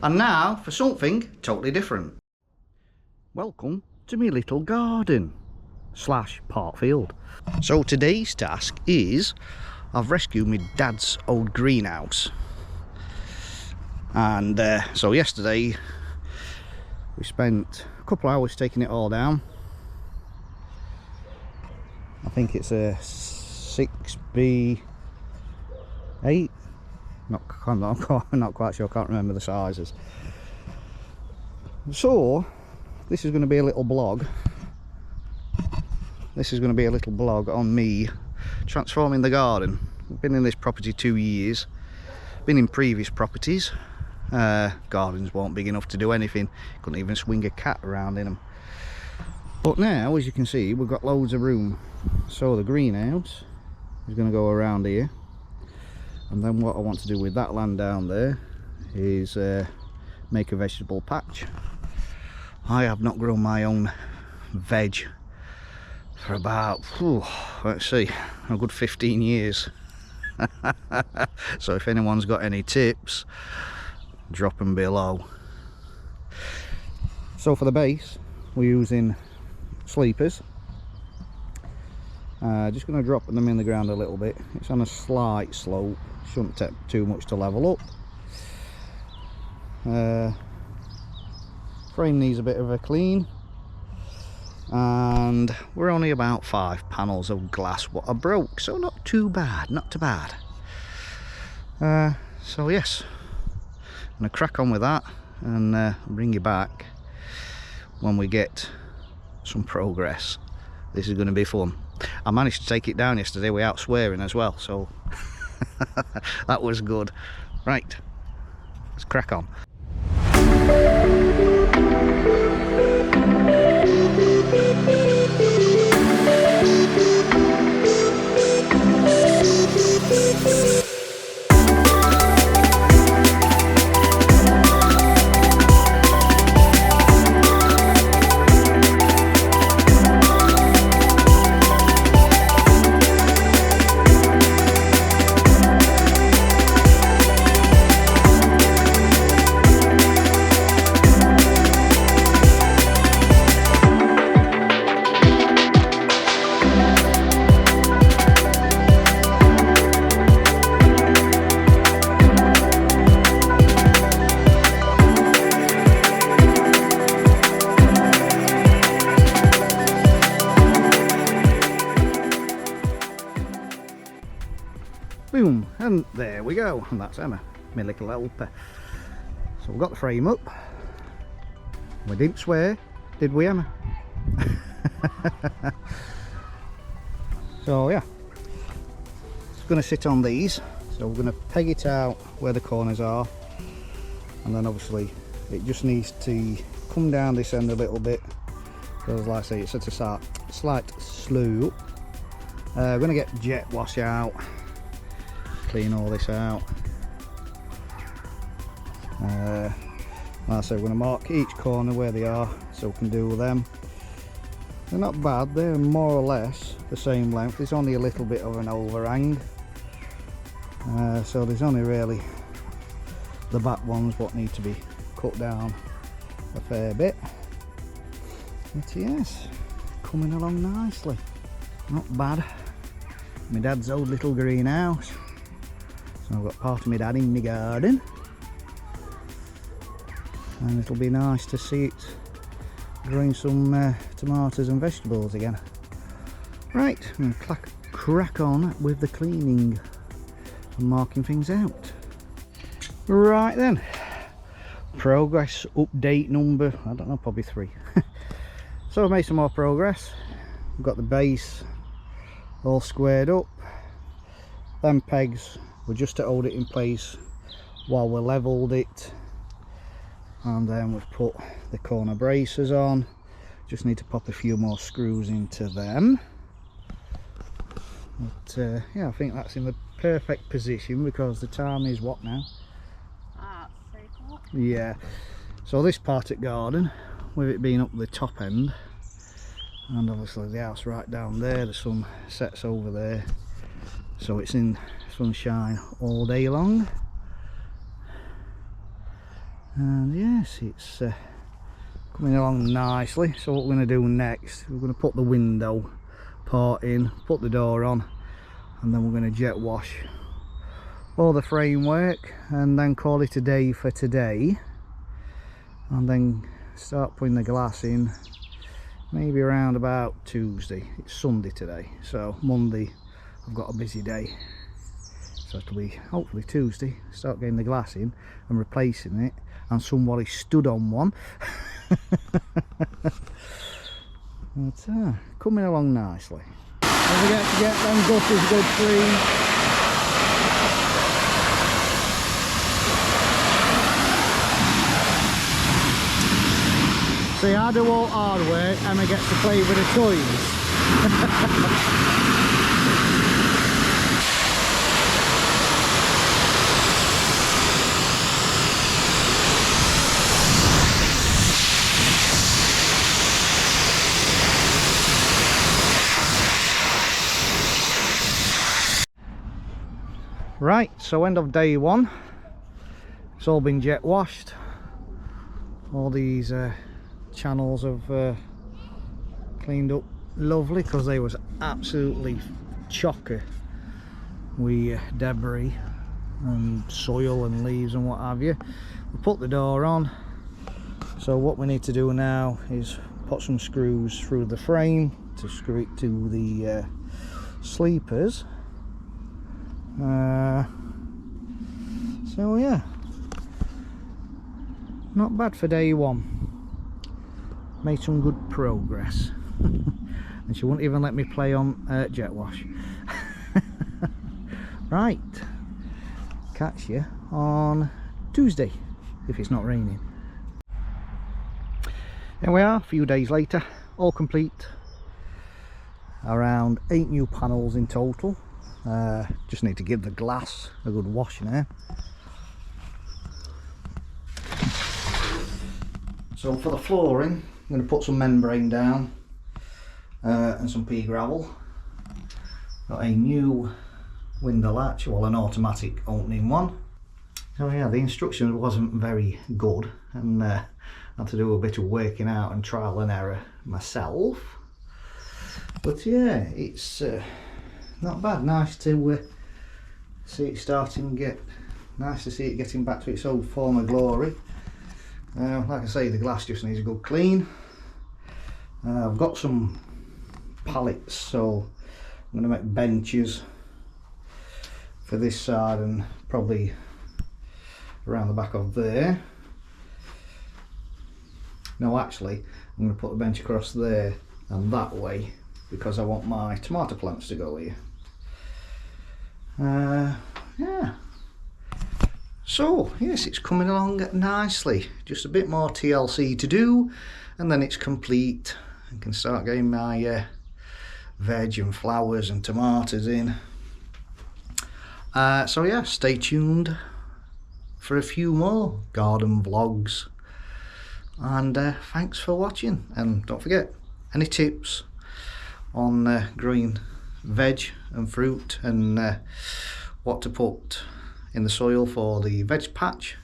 And now for something totally different. Welcome to my little garden slash park field. So today's task is I've rescued my dad's old greenhouse. And so yesterday we spent a couple of hours taking it all down. I think it's a 6B8. Not quite sure, I can't remember the sizes. So this is going to be a little blog. This is going to be a little blog on me transforming the garden. I've been in this property 2 years. Been in previous properties. Gardens weren't big enough to do anything. Couldn't even swing a cat around in them. But now, as you can see, we've got loads of room. So the greenhouse is going to go around here. And then what I want to do with that land down there is make a vegetable patch. I have not grown my own veg for about, let's see, a good 15 years. So if anyone's got any tips, drop them below. So for the base, we're using sleepers. Just going to drop them in the ground a little bit. It's on a slight slope, shouldn't take too much to level up. Frame needs a bit of a clean, and we're only about 5 panels of glass what I broke, so not too bad, not too bad. So yes, I'm going to crack on with that and bring you back when we get some progress. This is going to be fun. I managed to take it down yesterday without swearing as well, so that was good. Right, let's crack on. Boom, and there we go, and that's Emma, my little helper. So we've got the frame up. We didn't swear, did we, Emma? So yeah, it's going to sit on these. So we're going to peg it out where the corners are, and then obviously it just needs to come down this end a little bit, because like I say, it's at a slight slope. We're going to get jet wash out, clean all this out. Like I say, we're going to mark each corner where they are so we can do with them. They're not bad, they're more or less the same length. There's only a little bit of an overhang, so there's only really the back ones what need to be cut down a fair bit. But yes, coming along nicely, not bad. My dad's old little greenhouse. So I've got part of my dad in my garden, and it'll be nice to see it growing some tomatoes and vegetables again. Right, I'm going to crack on with the cleaning and marking things out. Right then, progress update number, I don't know, probably 3. So I've made some more progress. I've got the base all squared up. Them pegs were just to hold it in place while we levelled it, and then we've put the corner braces on. Just need to pop a few more screws into them. But yeah, I think that's in the perfect position, because the time is what now? 3 o'clock. Yeah, so this part of the garden, with it being up the top end, and obviously the house right down there, the sun sets over there, so it's in sunshine all day long. And yes, it's coming along nicely. So what we're going to do next, we're going to put the window part in, put the door on, and then we're going to jet wash all the framework and then call it a day for today, and then start putting the glass in maybe around about Tuesday. It's Sunday today, so Monday I've got a busy day, so it'll be hopefully Tuesday start getting the glass in and replacing it, and somebody stood on one. But coming along nicely. Don't forget to get them gutters good clean. See, I do all hard work and I get to play with the toys. Right, so end of day one. It's all been jet washed. All these channels have cleaned up lovely, because they was absolutely chocker with debris and soil and leaves and what have you. We put the door on, so what we need to do now is put some screws through the frame to screw it to the sleepers. So yeah, not bad for day one. Made some good progress. And she wouldn't even let me play on jet wash. Right, catch you on Tuesday if it's not raining. Here we are, a few days later, all complete. Around 8 new panels in total. Just need to give the glass a good wash now. So for the flooring, I'm going to put some membrane down and some pea gravel. Got a new window latch, well, an automatic opening one. So yeah, the instructions wasn't very good, and I had to do a bit of working out and trial and error myself. But yeah, it's not bad. Nice to see it starting to get, nice to see it getting back to its old former glory. Like I say, the glass just needs a good clean. I've got some pallets, so I'm going to make benches for this side and probably around the back of there. No, actually, I'm going to put the bench across there and that way, because I want my tomato plants to go here. Yeah. So yes, it's coming along nicely. Just a bit more TLC to do, and then it's complete. I can start getting my veg and flowers and tomatoes in. So yeah, stay tuned for a few more garden vlogs, and thanks for watching. And don't forget, any tips on growing veg and fruit and what to put in the soil for the veg patch,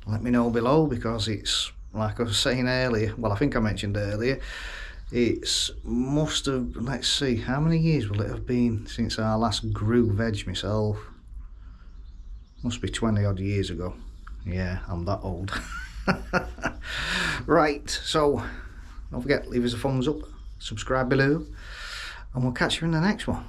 let me know below, because it's, like I was saying earlier, well, I think I mentioned earlier, it's must have, let's see, how many years will it have been since I last grew veg myself? Must be 20 odd years ago. Yeah, I'm that old. Right, so don't forget, leave us a thumbs up, subscribe below, and we'll catch you in the next one.